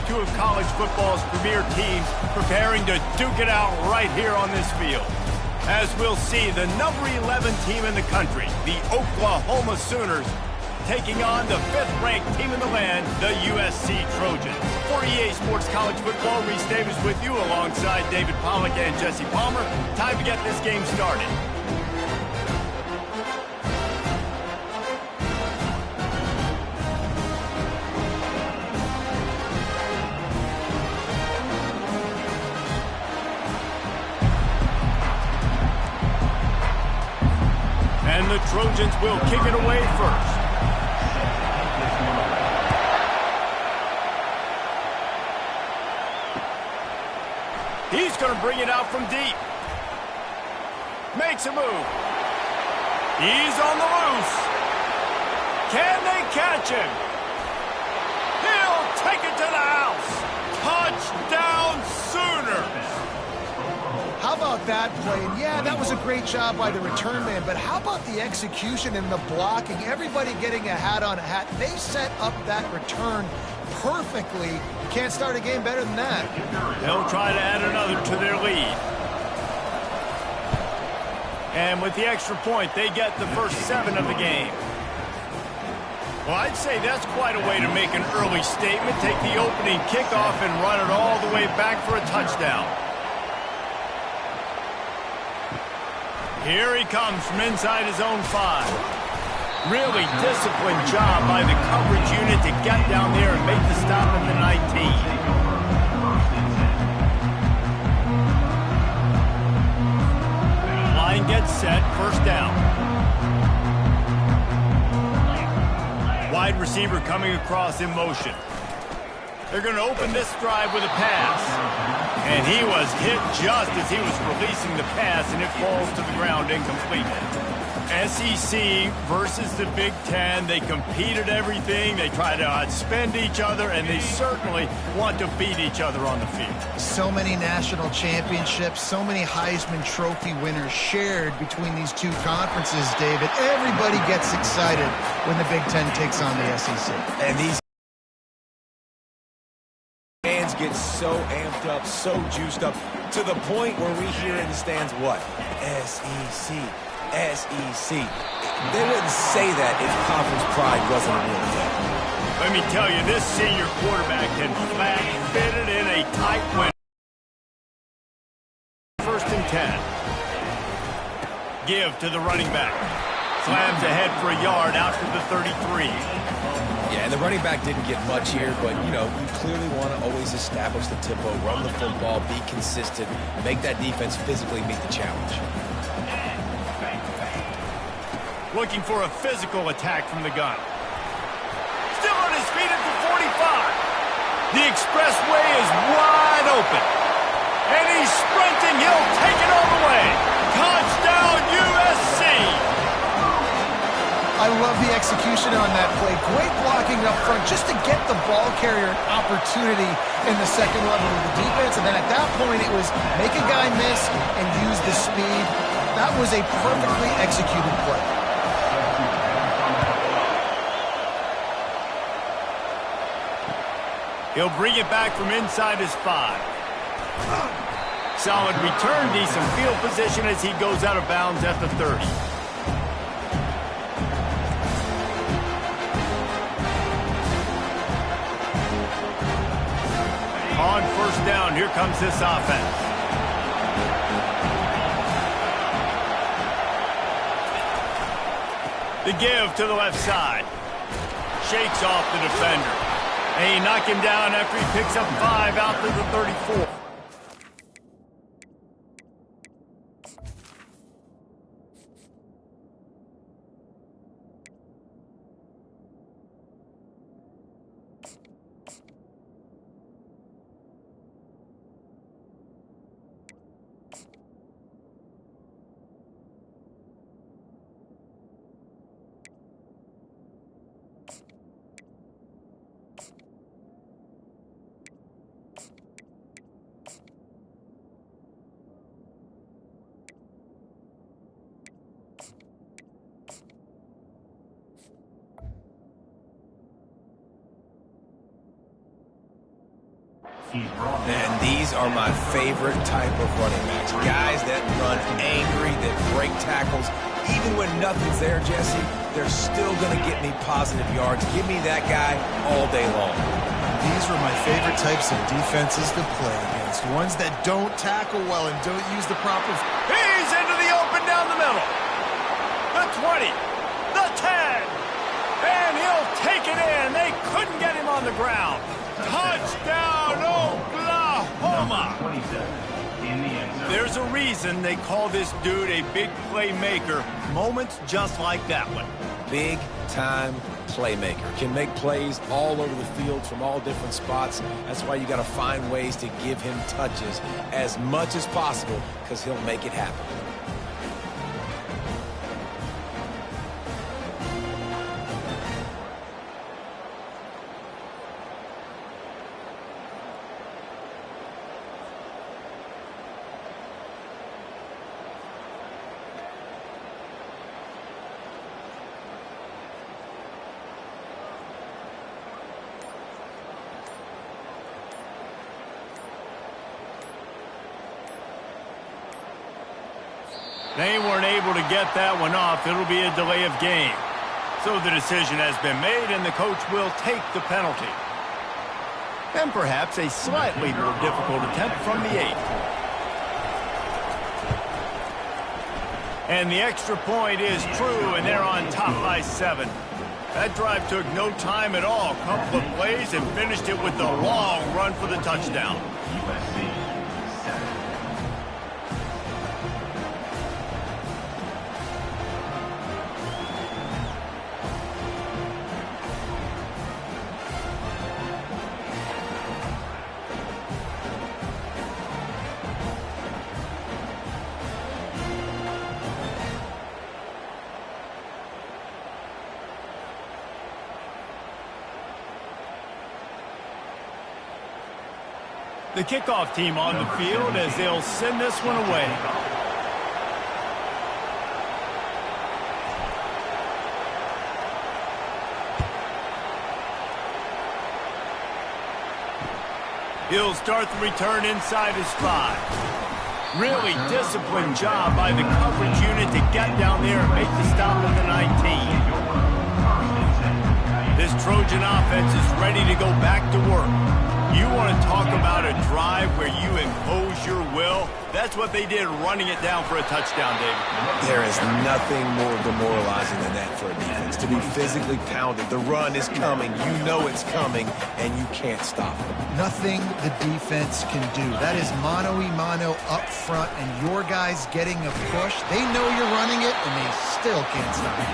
two of college football's premier teams preparing to duke it out right here on this field. As we'll see, the number 11 team in the country, the Oklahoma Sooners, taking on the 5th-ranked team in the land, the USC Trojans. For EA Sports College Football, Reese Davis with you alongside David Pollack and Jesse Palmer. Time to get this game started. And the Trojans will kick it away first. He's going to bring it out from deep. Makes a move. He's on the loose. Can they catch him? He'll take it to the house. Touchdown Sooners. How about that play? And yeah, that was a great job by the return man, but how about the execution and the blocking? Everybody getting a hat on a hat. They set up that return perfectly. You can't start a game better than that. They'll try to add another to their lead. And with the extra point, they get the first 7 of the game. Well, I'd say that's quite a way to make an early statement. Take the opening kickoff and run it all the way back for a touchdown. Here he comes from inside his own 5. Really disciplined job by the coverage unit to get down there and make the stop at the 19. Line gets set, first down. Wide receiver coming across in motion. They're going to open this drive with a pass. And he was hit just as he was releasing the pass, and it falls to the ground incomplete. SEC versus the Big Ten. They compete at everything. They try to outspend each other, and they certainly want to beat each other on the field. So many national championships, so many Heisman Trophy winners shared between these two conferences, David. Everybody gets excited when the Big Ten takes on the SEC. And these fans get so amped up, so juiced up, to the point where we hear in the stands what? SEC. SEC. They wouldn't say that if conference pride wasn't a real thing. Let me tell you, this senior quarterback can flat fit it in a tight window. First and 10. Give to the running back. Slams ahead for a yard out to the 33. Yeah, and the running back didn't get much here, but, you know, you clearly want to always establish the tempo, run the football, be consistent, make that defense physically meet the challenge. Looking for a physical attack from the gun. Still on his feet at the 45. The expressway is wide open. And he's sprinting. He'll take it all the way. Touchdown, USC. I love the execution on that play. Great blocking up front just to get the ball carrier an opportunity in the second level of the defense. And then at that point, it was make a guy miss and use the speed. That was a perfectly executed play. He'll bring it back from inside his 5. Solid return, decent field position as he goes out of bounds at the 30. On first down, here comes this offense. The give to the left side. Shakes off the defender. And he knocked him down after he picks up 5 out to the 34. And these are my favorite type of running backs. Guys that run angry, that break tackles. Even when nothing's there, Jesse, they're still going to get me positive yards. Give me that guy all day long. These were my favorite types of defenses to play against. Ones that don't tackle well and don't use the proper... He's into the open down the middle. The 20. The 10. And he'll take it in. They couldn't get him on the ground. Touchdown, Oklahoma. There's a reason they call this dude a big playmaker. Moments just like that one. Big-time playmaker. Can make plays all over the field from all different spots. That's why you got to find ways to give him touches as much as possible, because he'll make it happen. They weren't able to get that one off. It'll be a delay of game. So the decision has been made, and the coach will take the penalty. And perhaps a slightly more difficult attempt from the 8. And the extra point is true, and they're on top by 7. That drive took no time at all. A couple of plays and finished it with a long run for the touchdown. USC. The kickoff team on the field as they'll send this one away. He'll start the return inside his 5. Really disciplined job by the coverage unit to get down there and make the stop at the 19. This Trojan offense is ready to go back to work. You want to talk about a drive where you impose your will? That's what they did, running it down for a touchdown, David. There is nothing more demoralizing than that for a defense. To be physically pounded. The run is coming. You know it's coming, and you can't stop it. Nothing the defense can do. That is mano-a-mano up front, and your guys getting a push. They know you're running it, and they still can't stop it.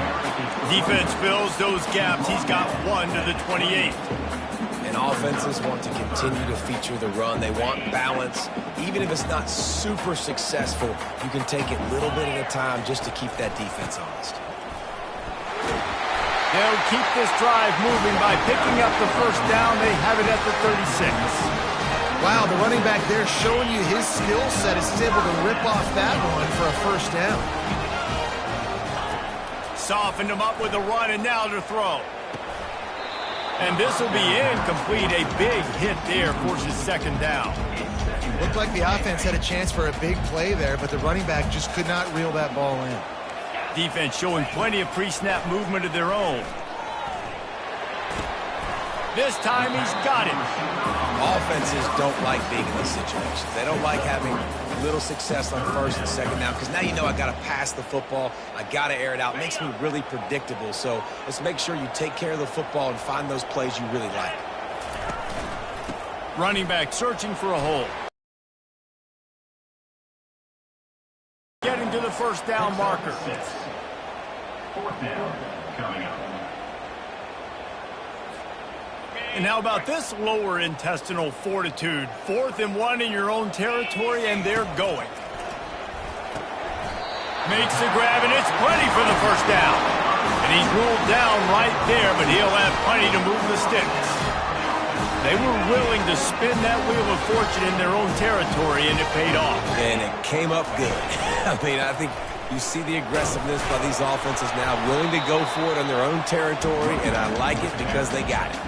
Defense fills those gaps. He's got 1 to the 28. And offenses want to continue to feature the run. They want balance. Even if it's not super successful, you can take it little bit at a time just to keep that defense honest. They'll keep this drive moving by picking up the first down. They have it at the 36. Wow, the running back there showing you his skill set is able to rip off that one for a first down. Softened him up with a run, and now to throw. And this will be incomplete. A big hit there forces second down. Looked like the offense had a chance for a big play there, but the running back just could not reel that ball in. Defense showing plenty of pre-snap movement of their own. This time he's got it. Offenses don't like being in these situations. They don't like having little success on first and second down, because now you know I got to pass the football. I got to air it out. It makes me really predictable. So let's make sure you take care of the football and find those plays you really like. Running back searching for a hole. Getting to the first down marker. 4th down coming up. And how about this lower intestinal fortitude? 4th and 1 in your own territory, and they're going. Makes the grab, and it's plenty for the first down. And he's ruled down right there, but he'll have plenty to move the sticks. They were willing to spin that wheel of fortune in their own territory, and it paid off. And it came up good. I mean, I think you see the aggressiveness by these offenses now, willing to go for it on their own territory, and I like it because they got it.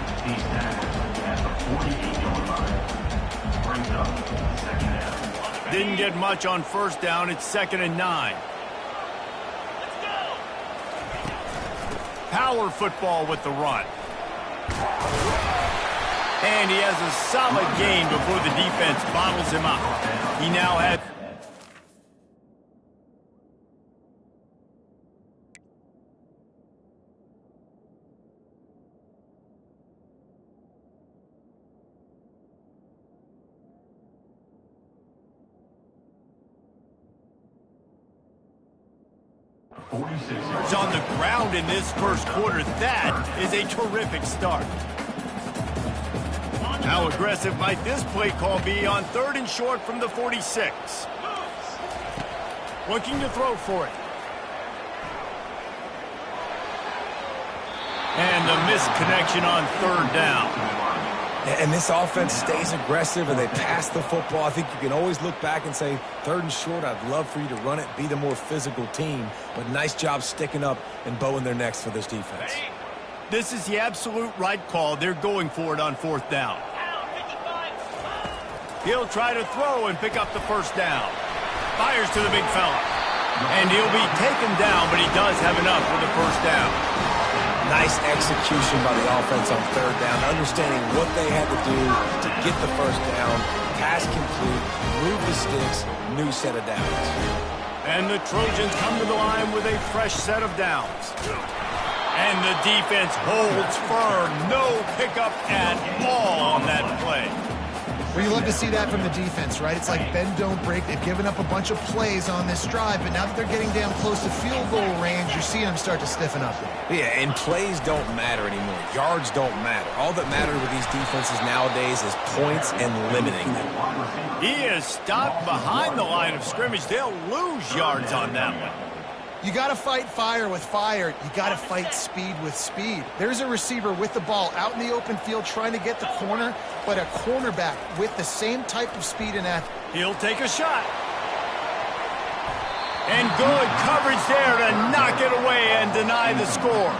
didn't get much on first down. It's 2nd and 9. Power football with the run. And he has a solid gain before the defense bottles him up. He now had... He's on the ground in this first quarter. That is a terrific start. How aggressive might this play call be on 3rd and short from the 46? Looking to throw for it. And the missed connection on 3rd down. And this offense stays aggressive and they pass the football. I think you can always look back and say, 3rd and short, I'd love for you to run it, be the more physical team. But nice job sticking up and bowing their necks for this defense. This is the absolute right call. They're going for it on 4th down. He'll try to throw and pick up the first down. Fires to the big fella. And he'll be taken down, but he does have enough for the first down. Nice execution by the offense on 3rd down, understanding what they had to do to get the first down, pass complete, move the sticks, new set of downs. And the Trojans come to the line with a fresh set of downs. And the defense holds firm. No pickup at all on that play. Well, you love to see that from the defense, right? It's like bend, don't break. They've given up a bunch of plays on this drive, but now that they're getting down close to field goal range, you're seeing them start to stiffen up. Yeah, and plays don't matter anymore. Yards don't matter. All that matters with these defenses nowadays is points and limiting them. He is stopped behind the line of scrimmage. They'll lose yards on that one. You got to fight fire with fire. You got to fight speed with speed. There's a receiver with the ball out in the open field trying to get the corner, but a cornerback with the same type of speed and athlete. He'll take a shot. And good coverage there to knock it away and deny the score.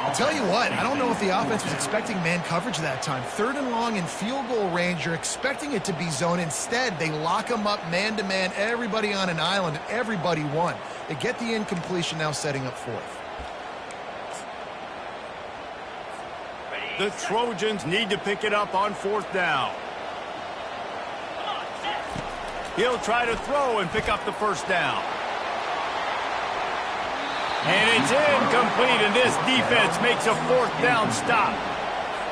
I'll tell you what, I don't know if the offense was expecting man coverage that time. 3rd and long in field goal range, you're expecting it to be zone. Instead, they lock them up man-to-man, everybody on an island, and everybody won. They get the incompletion, now setting up 4th. The Trojans need to pick it up on 4th down. He'll try to throw and pick up the first down. And it's incomplete, and this defense makes a 4th down stop.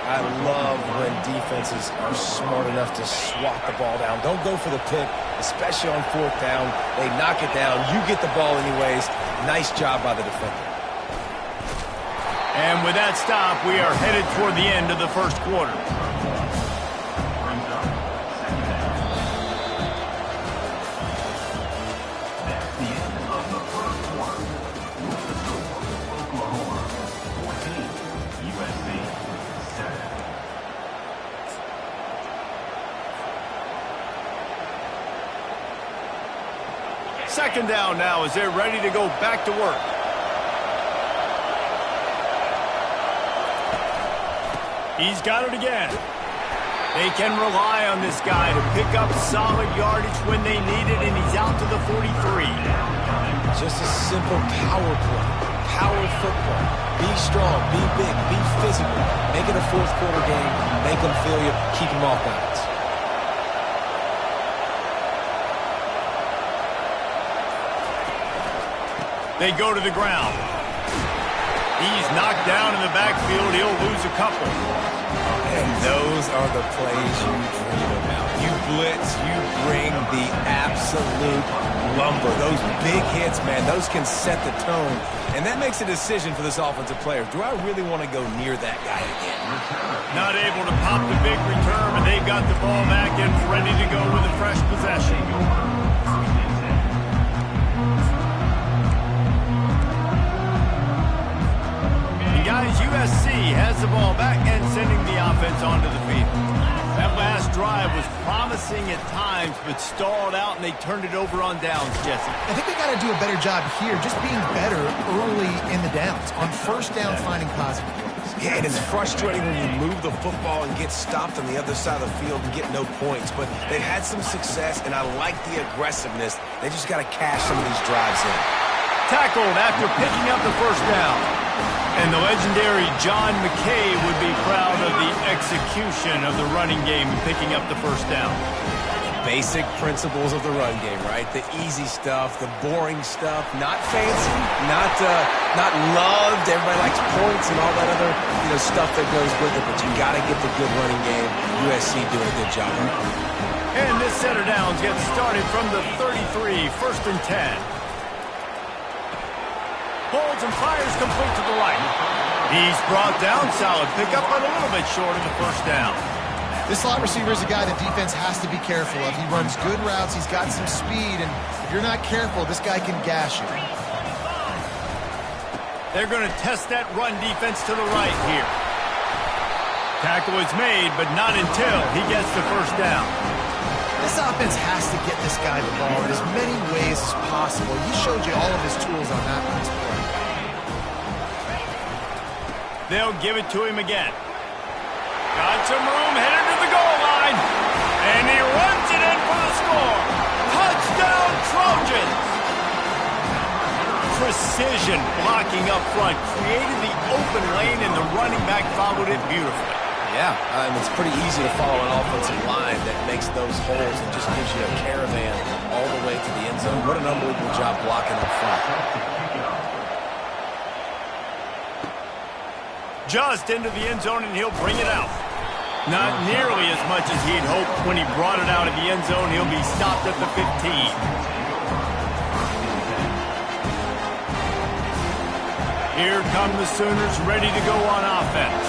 I love when defenses are smart enough to swat the ball down. Don't go for the pick, especially on 4th down. They knock it down. You get the ball anyways. Nice job by the defender. And with that stop, we are headed toward the end of the first quarter. That's the end of the first quarter. Oklahoma 14, USC 7. Second down now as they're ready to go back to work. He's got it again. They can rely on this guy to pick up solid yardage when they need it, and he's out to the 43. Just a simple power play. Power football. Be strong, be big, be physical. Make it a 4th quarter game. Make them feel you. Keep them off balance. They go to the ground. He's knocked down in the backfield. He'll lose a couple. And those are the plays you dream about. You blitz, you bring the absolute lumber. Those big hits, man, those can set the tone. And that makes a decision for this offensive player. Do I really want to go near that guy again? Not able to pop the big return, but they've got the ball back and ready to go with a fresh possession. Guys, USC has the ball back and sending the offense onto the field. That last drive was promising at times, but stalled out, and they turned it over on downs, Jesse. I think they got to do a better job here, just being better early in the downs. On first down, finding positive plays. Yeah, and it's frustrating when you move the football and get stopped on the other side of the field and get no points. But they've had some success, and I like the aggressiveness. They just got to cash some of these drives in. Tackled after picking up the first down. And the legendary John McKay would be proud of the execution of the running game and picking up the first down. Basic principles of the run game, right? The easy stuff, the boring stuff, not fancy, not loved. Everybody likes points and all that other stuff that goes with it, but you got to get the good running game. USC doing a good job of it. And this set of downs gets started from the 33, 1st and 10. Holds and fires complete to the right. He's brought down solid pickup, but a little bit short of the first down. This slot receiver is a guy the defense has to be careful of. He runs good routes. He's got some speed, and if you're not careful, this guy can gash you. They're going to test that run defense to the right here. Tackle is made, but not until he gets the first down. This offense has to get this guy the ball in as many ways as possible. He showed you all of his tools on that last play. They'll give it to him again. Got some room, headed to the goal line. And he runs it in for the score. Touchdown, Trojans! Precision blocking up front. Created the open lane, and the running back followed it beautifully. Yeah, and it's pretty easy to follow an offensive line that makes those holes and just gives you a caravan all the way to the end zone. What an unbelievable job blocking up front. Just into the end zone, and he'll bring it out. Not nearly as much as he'd hoped when he brought it out of the end zone. He'll be stopped at the 15. Here come the Sooners ready to go on offense.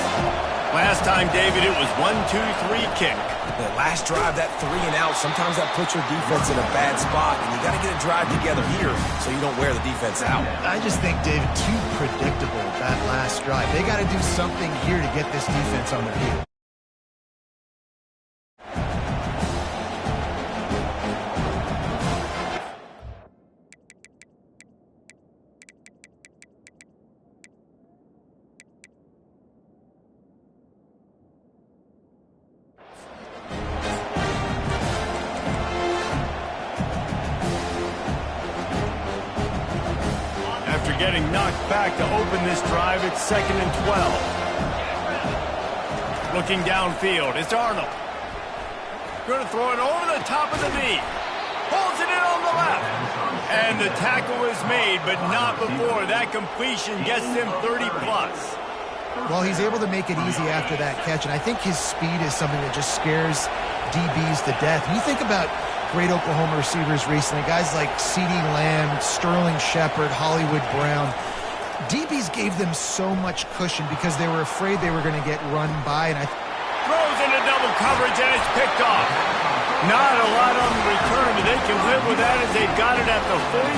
Last time, David, it was 1-2-3 kick. The last drive, that 3 and out, sometimes that puts your defense in a bad spot, and you got to get a drive together here so you don't wear the defense out. I just think, David, too predictable, that last drive. They got to do something here to get this defense on their feet. After getting knocked back to open this drive, it's 2nd and 12. Looking downfield, it's Arnold. Going to throw it over the top of the knee. Holds it in on the left. And the tackle is made, but not before that completion gets him 30-plus. Well, he's able to make it easy after that catch, and I think his speed is something that just scares DBs to death. When you think about great Oklahoma receivers recently, guys like CeeDee Lamb, Sterling Shepard, Hollywood Brown, DBs gave them so much cushion because they were afraid they were going to get run by. And throws into double coverage, and it's picked off. Not a lot on the return, but they can live with that as they've got it at the 49.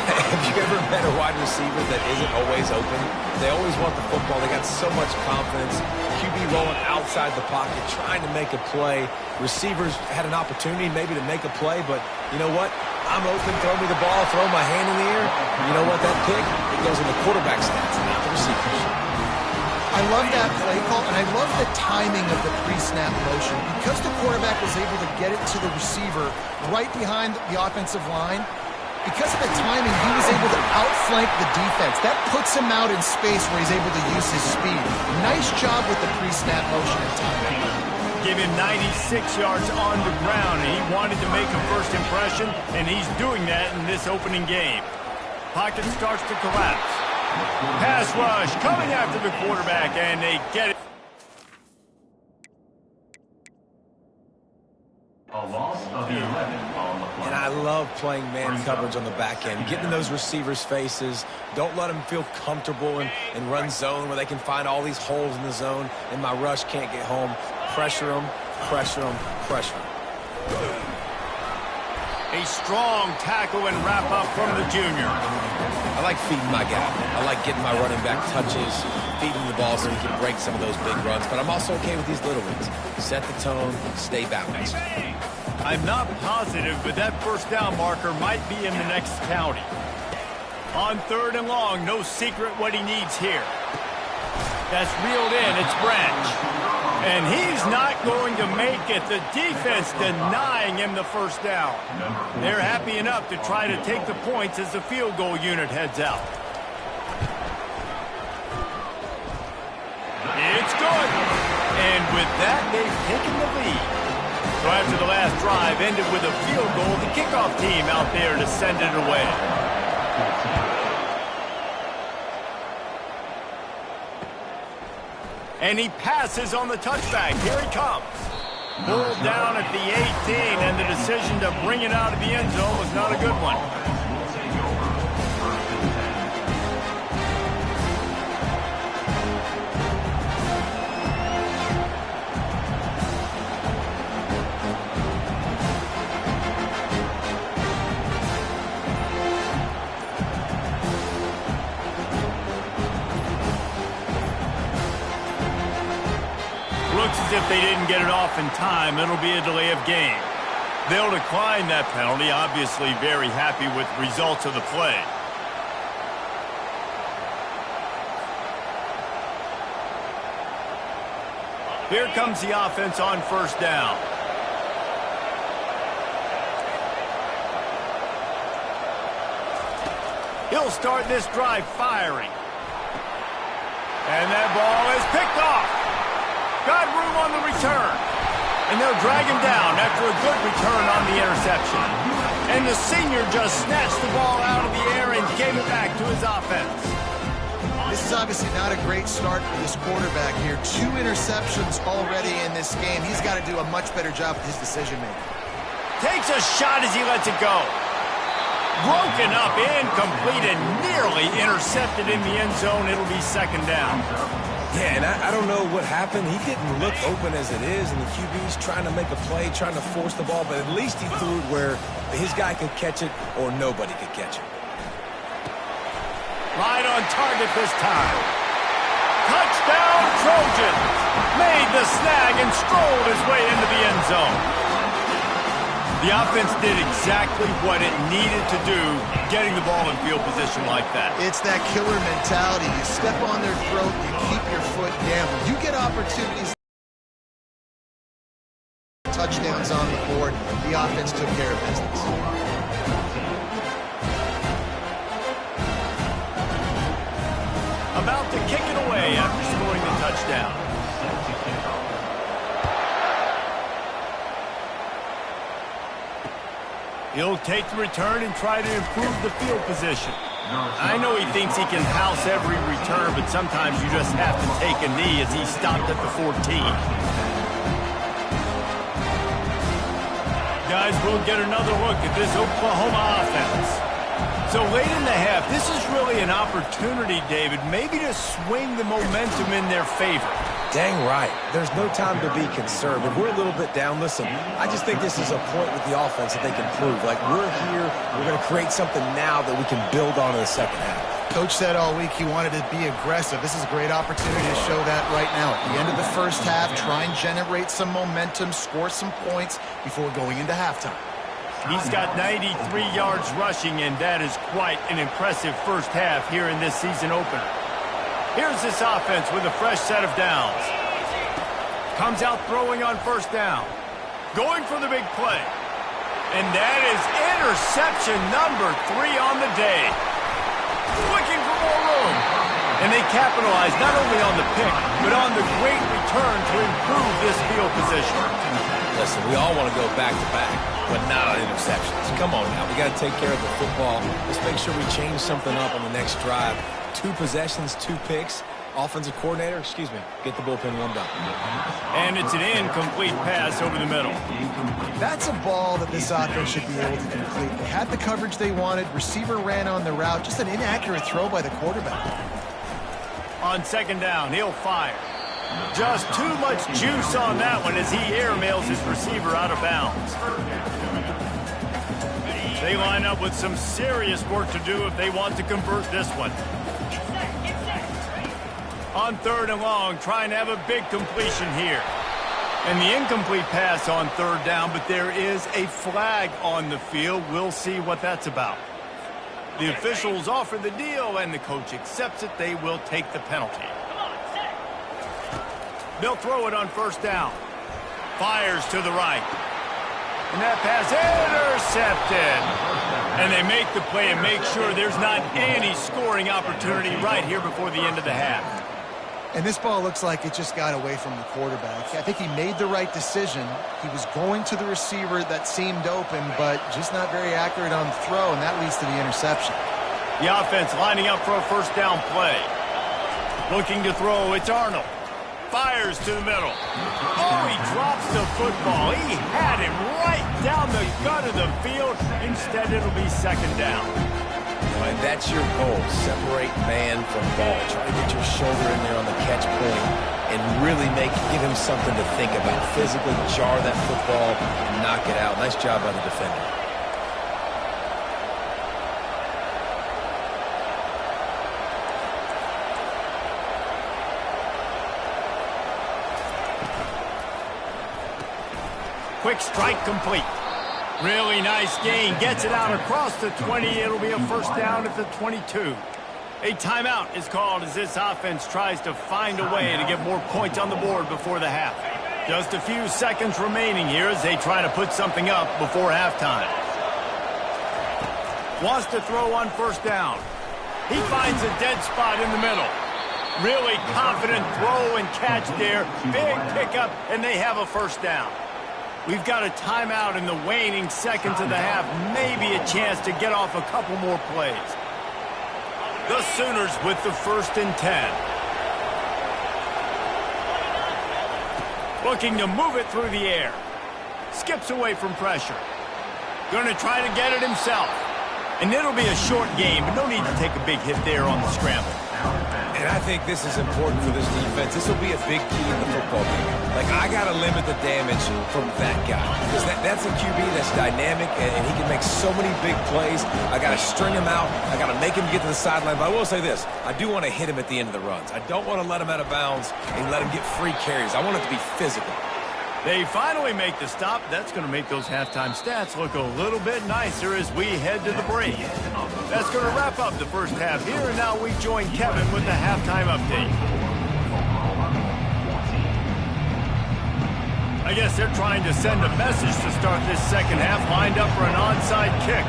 Have you ever met a wide receiver that isn't always open? They always want the football. They got so much confidence. QB rolling outside the pocket, trying to make a play. Receivers had an opportunity maybe to make a play, but you know what? I'm open, throw me the ball, throw my hand in the air. You know what? That pick, it goes in the quarterback stats, not the receivers. I love that play call, and I love the timing of the pre-snap motion. Because the quarterback was able to get it to the receiver right behind the offensive line, because of the timing, he was able to outflank the defense. That puts him out in space where he's able to use his speed. Nice job with the pre-snap motion and timing. Give him 96 yards on the ground, and he wanted to make a first impression, and he's doing that in this opening game. Pocket starts to collapse. Pass rush coming after the quarterback, and they get it. A loss of 11 on the play. And I love playing man coverage on the back end, getting in those receivers' faces. Don't let them feel comfortable in run zone where they can find all these holes in the zone, and my rush can't get home. Pressure them, pressure them, pressure them. A strong tackle and wrap up from the junior. I like feeding my guy. I like getting my running back touches, feeding the ball so he can break some of those big runs. But I'm also okay with these little ones. Set the tone, stay balanced. I'm not positive, but that first down marker might be in the next county. On 3rd and long, no secret what he needs here. That's reeled in. It's Branch. And he's not going to make it. The defense denying him the first down. They're happy enough to try to take the points as the field goal unit heads out. It's good. And with that, they've taken the lead. So after the last drive ended with a field goal, the kickoff team out there to send it away. And he passes on the touchback. Here he comes. Pulled down at the 18, and the decision to bring it out of the end zone was not a good one. Looks as if they didn't get it off in time. It'll be a delay of game. They'll decline that penalty, obviously very happy with the results of the play. Here comes the offense on first down. He'll start this drive firing. And that ball is picked off. Got room on the return. And they'll drag him down after a good return on the interception. And the senior just snatched the ball out of the air and gave it back to his offense. This is obviously not a great start for this quarterback here. 2 interceptions already in this game. He's got to do a much better job with his decision-making. Takes a shot as he lets it go. Broken up, incomplete, and nearly intercepted in the end zone. It'll be second down. Yeah, and I don't know what happened. He didn't look open as it is, and the QB's trying to make a play, trying to force the ball, but at least he threw it where his guy could catch it or nobody could catch it. Right on target this time. Touchdown, Trojans! Made the snag and strolled his way into the end zone. The offense did exactly what it needed to do, getting the ball in field position like that. It's that killer mentality. You step on their throat, you keep your foot down. You get opportunities. Touchdowns on the board. The offense took care of business. About to kick it away after scoring the touchdown. He'll take the return and try to improve the field position. I know he thinks he can house every return, but sometimes you just have to take a knee as he stopped at the 14. Guys, we'll get another look at this Oklahoma offense. So late in the half, this is really an opportunity, David, maybe to swing the momentum in their favor. Dang right. There's no time to be concerned. If we're a little bit down, listen, I just think this is a point with the offense that they can prove. Like, we're here, we're going to create something now that we can build on in the second half. Coach said all week he wanted to be aggressive. This is a great opportunity to show that right now. At the end of the first half, try and generate some momentum, score some points before going into halftime. He's got 93 yards rushing, and that is quite an impressive first half here in this season opener. Here's this offense with a fresh set of downs. Comes out throwing on first down. Going for the big play. And that is interception number 3 on the day. Looking for more room. And they capitalize not only on the pick, but on the great return to improve this field position. Listen, we all want to go back-to-back, but not on interceptions. Come on now, we got to take care of the football. Let's make sure we change something up on the next drive. 2 possessions, 2 picks. Offensive coordinator, get the bullpen warmed up. And it's an incomplete pass over the middle. That's a ball that this offense should be able to complete. They had the coverage they wanted. Receiver ran on the route. Just an inaccurate throw by the quarterback. On second down, he'll fire. Just too much juice on that one as he airmails his receiver out of bounds. They line up with some serious work to do if they want to convert this one. On third and long, trying to have a big completion here. And the incomplete pass on third down, but there is a flag on the field. We'll see what that's about. The officials offer the deal, and the coach accepts it. They will take the penalty. They'll throw it on first down. Fires to the right. And that pass intercepted. And they make the play and make sure there's not any scoring opportunity right here before the end of the half. And this ball looks like it just got away from the quarterback. I think he made the right decision. He was going to the receiver that seemed open, but just not very accurate on the throw, and that leads to the interception. The offense lining up for a first down play. Looking to throw, it's Arnold. Fires to the middle. Oh, he drops the football. He had him right down the gut of the field. Instead, it'll be second down. Right, that's your goal. Separate man from ball. Try to get your shoulder in there on the catch point and really give him something to think about. Physically jar that football, knock it out. Nice job by the defender. Quick strike complete. Really nice gain. Gets it out across the 20. It'll be a first down at the 22. A timeout is called as this offense tries to find a way to get more points on the board before the half. Just a few seconds remaining here as they try to put something up before halftime. Wants to throw on first down. He finds a dead spot in the middle. Really confident throw and catch there. Big pickup, and they have a first down. We've got a timeout in the waning seconds of the half. Maybe a chance to get off a couple more plays. The Sooners with the 1st and 10. Looking to move it through the air. Skips away from pressure. Going to try to get it himself. And it'll be a short game, but no need to take a big hit there on the scramble. And I think this is important for this defense. This will be a big key in the football game. Like, I got to limit the damage from that guy. Because that's a QB that's dynamic, and he can make so many big plays. I got to string him out. I got to make him get to the sideline. But I will say this. I do want to hit him at the end of the runs. I don't want to let him out of bounds and let him get free carries. I want it to be physical. They finally make the stop. That's going to make those halftime stats look a little bit nicer as we head to the break. That's going to wrap up the first half here, and now we join Kevin with the halftime update. I guess they're trying to send a message to start this second half, lined up for an onside kick.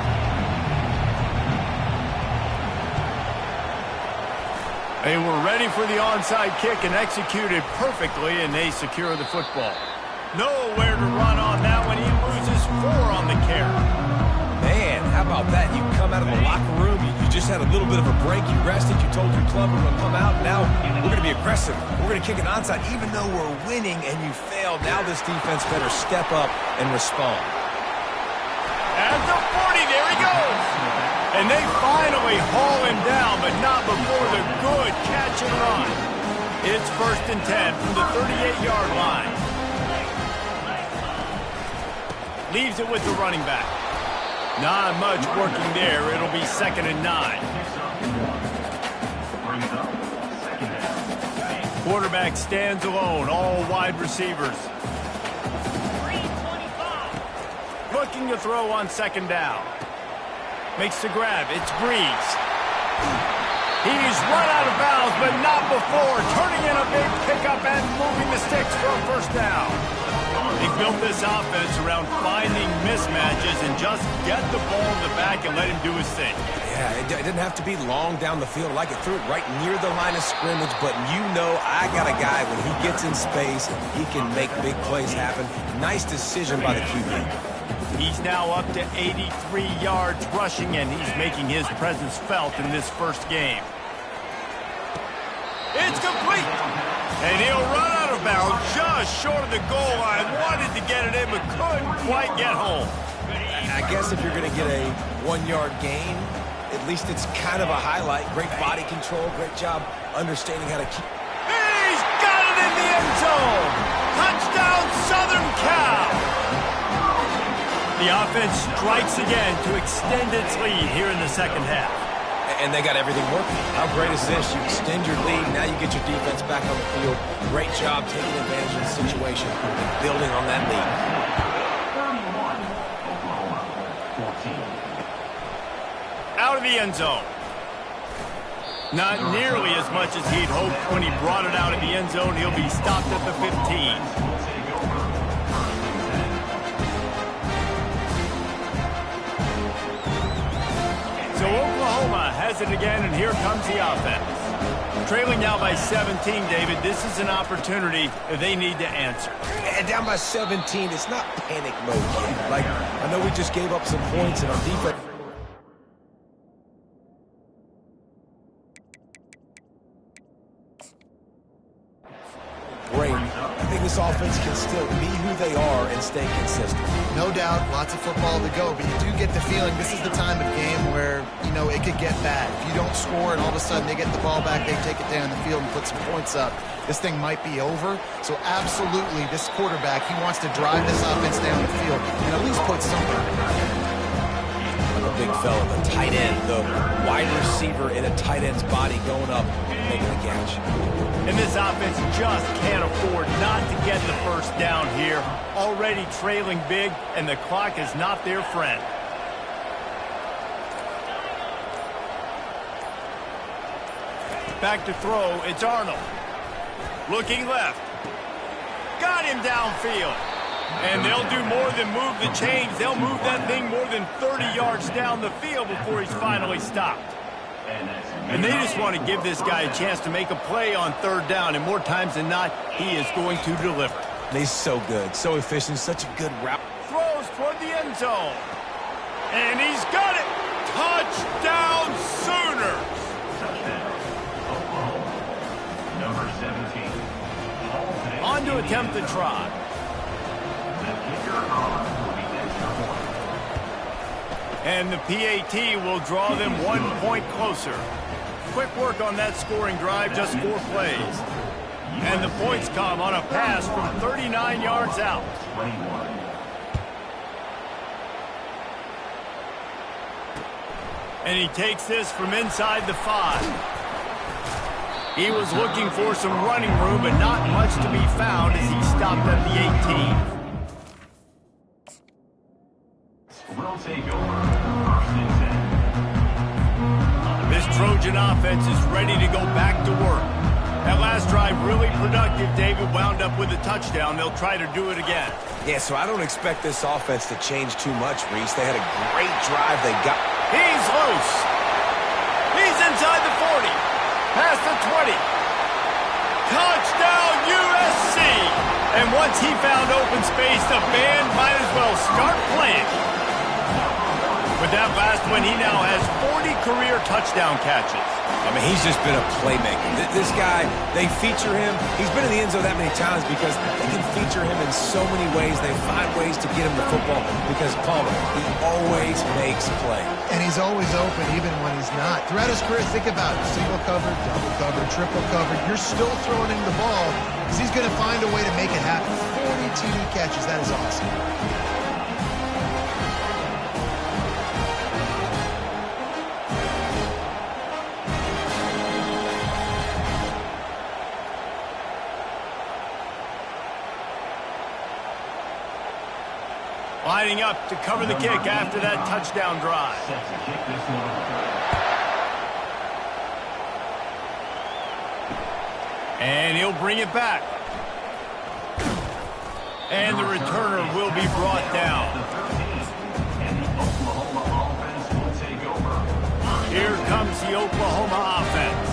They were ready for the onside kick and executed perfectly, and they secure the football. Nowhere to run on that one. He loses 4 on the carry. Man, how about that? You come out of the locker room, you just had a little bit of a break, you rested, you told your club we're going to come out, now we're going to be aggressive. We're going to kick an onside. Even though we're winning and you failed, now this defense better step up and respond. At the 40, there he goes. And they finally haul him down, but not before the good catch and run. It's 1st and 10 from the 38-yard line. Leaves it with the running back. Not much working there. It'll be 2nd and 9. Quarterback stands alone. All wide receivers. Looking to throw on 2nd down. Makes the grab. It's Breeze. He's run out of bounds, but not before. Turning in a big pickup and moving the sticks for a first down. They built this offense around finding mismatches and just get the ball in the back and let him do his thing. Yeah, it didn't have to be long down the field. Like it threw it right near the line of scrimmage, but you know I got a guy when he gets in space, he can make big plays happen. Nice decision by the QB. He's now up to 83 yards rushing, and he's making his presence felt in this first game. It's complete. And he'll run out of bounds just short of the goal line. Wanted to get it in, but couldn't quite get home. I guess if you're going to get a 1-yard gain, at least it's kind of a highlight. Great body control, great job understanding how to keep. He's got it in the end zone. Touchdown, Southern Cal. The offense strikes again to extend its lead here in the second half. And they got everything working. How great is this? You extend your lead, now you get your defense back on the field. Great job taking advantage of the situation and building on that lead. 31, Oklahoma, 14. Out of the end zone. Not nearly as much as he'd hoped when he brought it out of the end zone. He'll be stopped at the 15. So Oklahoma has it again, and here comes the offense. Trailing now by 17, David. This is an opportunity that they need to answer. And down by 17, it's not panic mode yet. Like, I know we just gave up some points and our defense. Great. I think this offense can still be who they are and stay consistent. No doubt, lots of football to go, but you do get the feeling this is the time of game where, you know, it could get bad. If you don't score and all of a sudden they get the ball back, they take it down the field and put some points up, this thing might be over. So absolutely, this quarterback, he wants to drive this offense down the field and at least put something. A big fella, the tight end, the wide receiver in a tight end's body going up and making a catch. And this offense just can't afford not to get the first down here. Already trailing big, and the clock is not their friend. Back to throw, it's Arnold. Looking left. Got him downfield. And they'll do more than move the chains. They'll move that thing more than 30 yards down the field before he's finally stopped. And they just want to give this guy a chance to make a play on third down, and more times than not, he is going to deliver. He's so good, so efficient, such a good route. Throws toward the end zone. And he's got it! Touchdown Sooners! Touchdown, Oklahoma. Number 17. On to attempt the try. The kicker on will be extra point. And the PAT will draw them 1 point closer. Quick work on that scoring drive, just 4 plays. And the points come on a pass from 39 yards out. 21. And he takes this from inside the 5. He was looking for some running room, but not much to be found as he stopped at the 18. We'll take over first and 10. This Trojan offense is ready to go back to work. That last drive really productive. David wound up with a touchdown. They'll try to do it again. Yeah, so I don't expect this offense to change too much, Reese. They had a great drive. They got... He's loose. He's inside the 40. Past the 20. Touchdown USC. And once he found open space, the band might as well start playing. With that last one, he now has 40 career touchdown catches. I mean, he's just been a playmaker. This guy, they feature him. He's been in the end zone that many times because they can feature him in so many ways. They find ways to get him the football because Palmer, he always makes plays. And he's always open even when he's not. Throughout his career, think about it. Single covered, double covered, triple covered. You're still throwing him the ball because he's going to find a way to make it happen. 40 TD catches. That is awesome. Lining up to cover the kick after that touchdown drive. Set to kick this one. And he'll bring it back. And the returner will be brought down. And the Oklahoma offense will take over. Here comes the Oklahoma offense.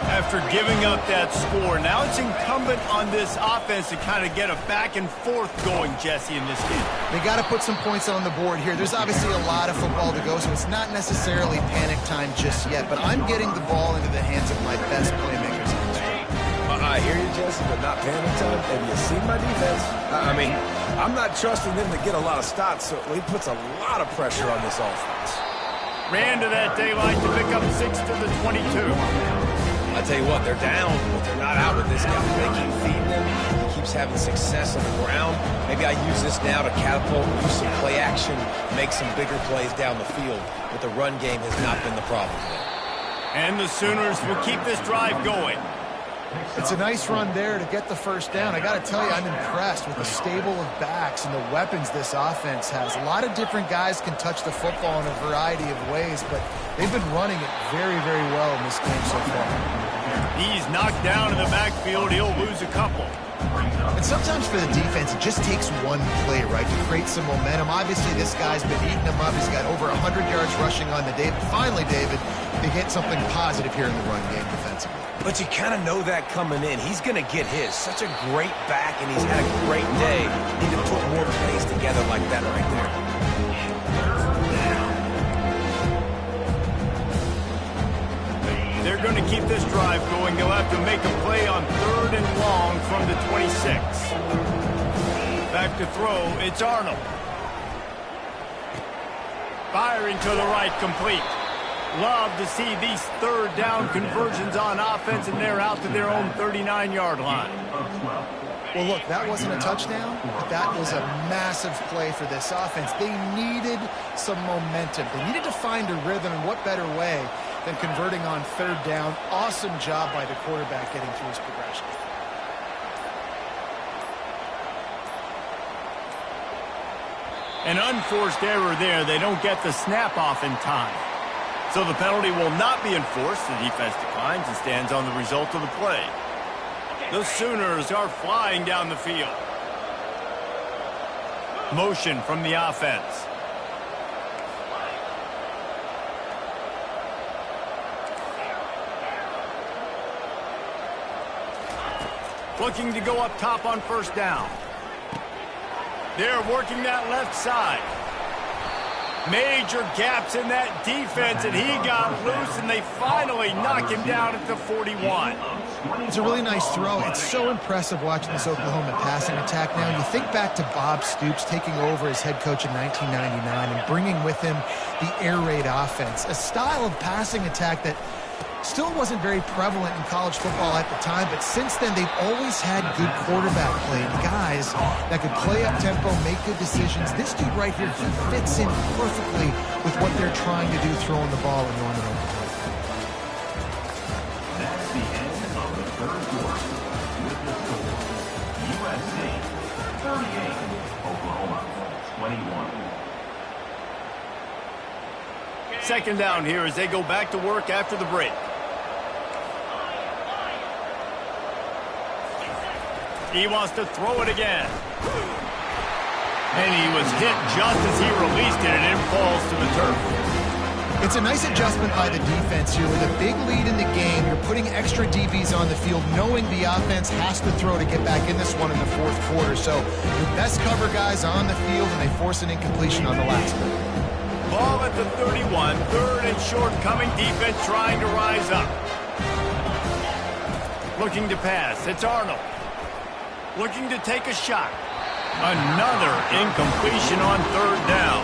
After giving up that score, now it's incumbent on this offense to kind of get a back and forth going, Jesse, in this game. They got to put some points on the board here. There's obviously a lot of football to go, so it's not necessarily panic time just yet, but I'm getting the ball into the hands of my best playmakers on this one. I hear you, Jesse, but not panic time. Have you seen my defense? I mean, I'm not trusting them to get a lot of stops, so he puts a lot of pressure on this offense. Ran to that daylight to pick up 6 to the 22. I tell you what, they're down, but they're not out with this guy. They keep feeding him. He keeps having success on the ground. Maybe I use this now to catapult, use some play action, make some bigger plays down the field. But the run game has not been the problem today. And the Sooners will keep this drive going. It's a nice run there to get the first down. I got to tell you, I'm impressed with the stable of backs and the weapons this offense has. A lot of different guys can touch the football in a variety of ways, but they've been running it very, very well in this game so far. He's knocked down in the backfield. He'll lose a couple. And sometimes for the defense, it just takes one play, right, to create some momentum. Obviously, this guy's been eating them up. He's got over 100 yards rushing on the day. But finally, David, they get something positive here in the run game defensively. But you kind of know that coming in. He's going to get his. Such a great back, and he's had a great day. Need to put more plays together like that right there. They're going to keep this drive going. They'll have to make a play on 3rd and long from the 26. Back to throw. It's Arnold. Firing to the right, complete. Love to see these 3rd down conversions on offense, and they're out to their own 39-yard line. Well, look, that wasn't a touchdown, but that was a massive play for this offense. They needed some momentum. They needed to find a rhythm, and what better way than converting on 3rd down. Awesome job by the quarterback getting through his progression. An unforced error there. They don't get the snap off in time. So the penalty will not be enforced. The defense declines and stands on the result of the play. The Sooners are flying down the field. Motion from the offense. Looking to go up top on 1st down. They're working that left side. Major gaps in that defense, and he got loose, and they finally knock him down at the 41. It's a really nice throw. It's so impressive watching this Oklahoma passing attack now. You think back to Bob Stoops taking over as head coach in 1999 and bringing with him the air raid offense, a style of passing attack that still wasn't very prevalent in college football at the time, but since then they've always had good quarterback play, guys that could play up tempo, make good decisions. This dude right here, he fits in perfectly with what they're trying to do, throwing the ball in Norman, Oklahoma. That's the end of the 3rd quarter with the score USC 38, Oklahoma 21. 2nd down here as they go back to work after the break. He wants to throw it again. And he was hit just as he released it, and it falls to the turf. It's a nice adjustment by the defense here. With a big lead in the game, you're putting extra DBs on the field, knowing the offense has to throw to get back in this one in the 4th quarter. So your best cover guys on the field, and they force an incompletion on the last one. Ball at the 31, 3rd and short, coming defense trying to rise up. Looking to pass, it's Arnold. Looking to take a shot. Another incompletion on 3rd down.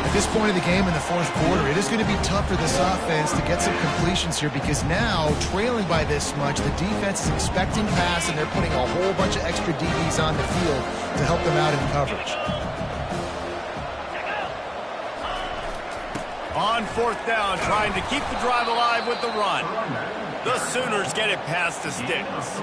At this point of the game in the 4th quarter, it is going to be tough for this offense to get some completions here, because now, trailing by this much, the defense is expecting pass, and they're putting a whole bunch of extra DBs on the field to help them out in coverage. On 4th down, trying to keep the drive alive with the run. The Sooners get it past the sticks.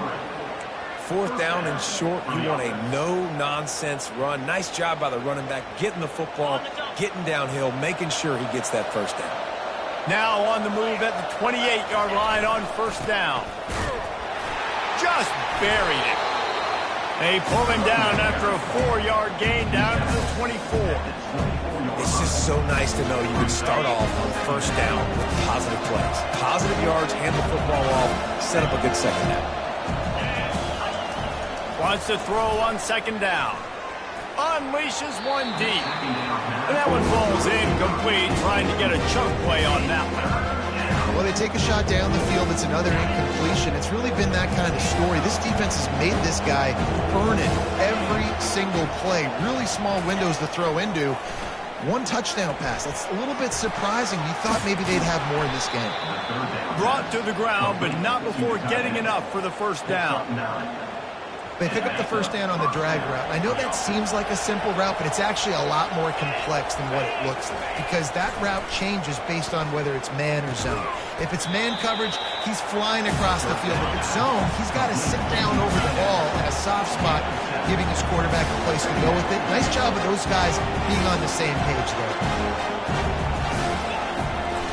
4th down and short, you want a no-nonsense run. Nice job by the running back, getting the football, getting downhill, making sure he gets that 1st down. Now on the move at the 28-yard line on 1st down. Just buried it. They pull him down after a 4-yard gain down to the 24. It's just so nice to know you can start off on 1st down with positive plays. Positive yards, hand the football off, set up a good 2nd down. Wants to throw on 2nd down. Unleashes one deep. And that one falls incomplete, trying to get a chunk play on that one. Well, they take a shot down the field. It's another incompletion. It's really been that kind of story. This defense has made this guy earn it every single play. Really small windows to throw into. One touchdown pass. That's a little bit surprising. You thought maybe they'd have more in this game. Brought to the ground, but not before getting enough for the 1st down. They pick up the 1st down on the drag route. I know that seems like a simple route, but it's actually a lot more complex than what it looks like, because that route changes based on whether it's man or zone. If it's man coverage, He's flying across the field. If it's zone, he's got to sit down over the ball in a soft spot, giving his quarterback a place to go with it. Nice job of those guys being on the same page there.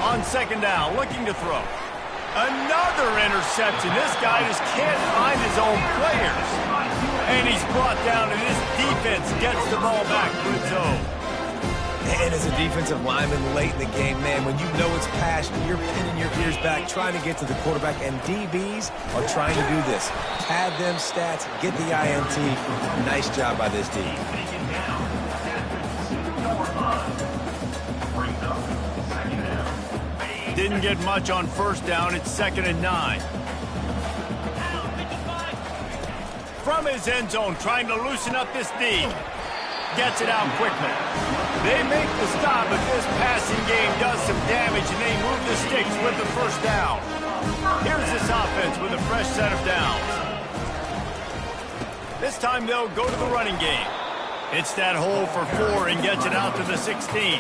On second down, looking to throw. Another interception. This guy just can't find his own players. And he's brought down, and his defense gets the ball back to its own. And as a defensive lineman late in the game, man, when you know it's passion, you're pinning your ears back, trying to get to the quarterback, and DBs are trying to do this. Pad them stats, get the INT. Nice job by this D. Didn't get much on first down. It's 2nd and 9. From his end zone, trying to loosen up this D. Gets it out quickly. They make the stop, but this passing game does some damage, and they move the sticks with the first down. Here's this offense with a fresh set of downs. This time they'll go to the running game. Hits that hole for 4 and gets it out to the 16.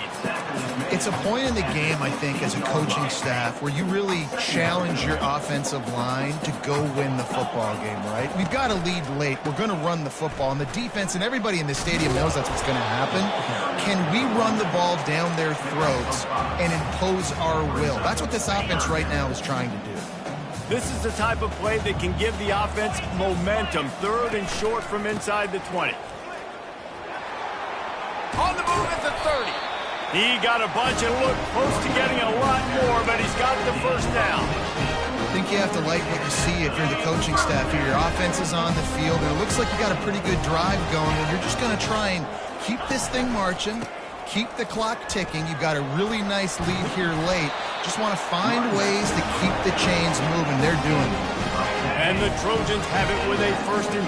It's a point in the game, I think, as a coaching staff, where you really challenge your offensive line to go win the football game, right? We've got to lead late. We're going to run the football. And the defense and everybody in the stadium knows that's what's going to happen. Can we run the ball down their throats and impose our will? That's what this offense right now is trying to do. This is the type of play that can give the offense momentum. 3rd and short from inside the 20. On the move at the 30. He got a bunch and looked close to getting a lot more, but he's got the first down. I think you have to like what you see if you're the coaching staff here. Your offense is on the field, and it looks like you got a pretty good drive going, and you're just going to try and keep this thing marching, keep the clock ticking. You've got a really nice lead here late. Just want to find ways to keep the chains moving. They're doing it. And the Trojans have it with a 1st and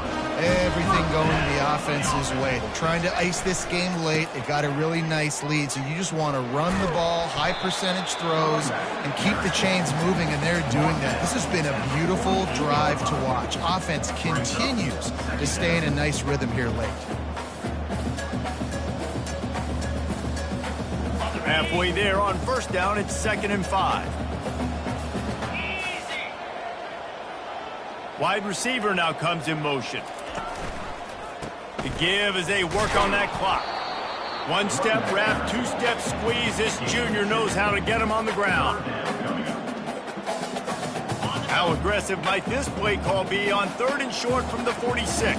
10. Everything going the offense's way. They're trying to ice this game late. They got a really nice lead, so you just want to run the ball, high percentage throws, and keep the chains moving, and they're doing that. This has been a beautiful drive to watch. Offense continues to stay in a nice rhythm here late. Halfway there on first down, it's 2nd and 5. Wide receiver now comes in motion. The give as they work on that clock. 1-step wrap, 2-step squeeze. This junior knows how to get him on the ground. How aggressive might this play call be on 3rd and short from the 46?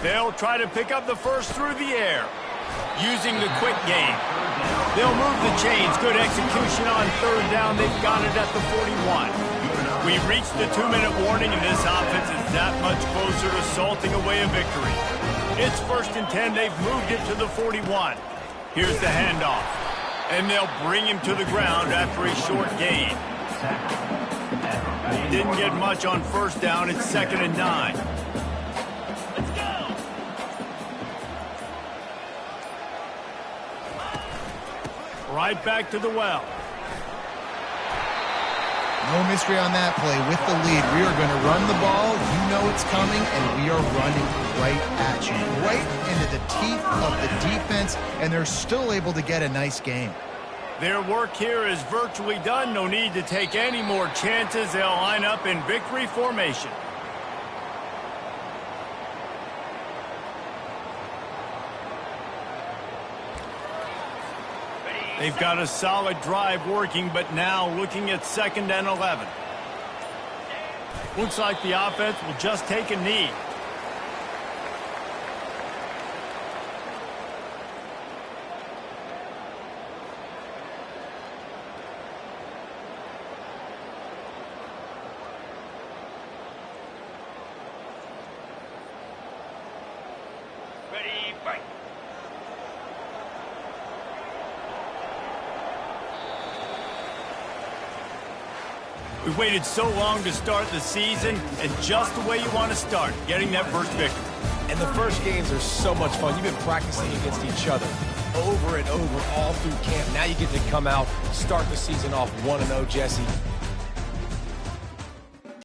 They'll try to pick up the first through the air, using the quick game. They'll move the chains. Good execution on 3rd down. They've got it at the 41. We reached the 2-minute warning, and this offense is that much closer to salting away a victory. It's 1st and 10. They've moved it to the 41. Here's the handoff. And they'll bring him to the ground after a short gain. Didn't get much on first down. It's 2nd and 9. Right back to the well. No mystery on that play. With the lead, we are going to run the ball. You know it's coming, and we are running right at you, right into the teeth of the defense, and they're still able to get a nice game. Their work here is virtually done. No need to take any more chances. They'll line up in victory formation. They've got a solid drive working, but now looking at 2nd and 11. Looks like the offense will just take a knee. Ready, fight. We waited so long to start the season, and just the way you want to start, getting that first victory. And the first games are so much fun. You've been practicing against each other over and over all through camp. Now you get to come out, start the season off 1-0, Jesse.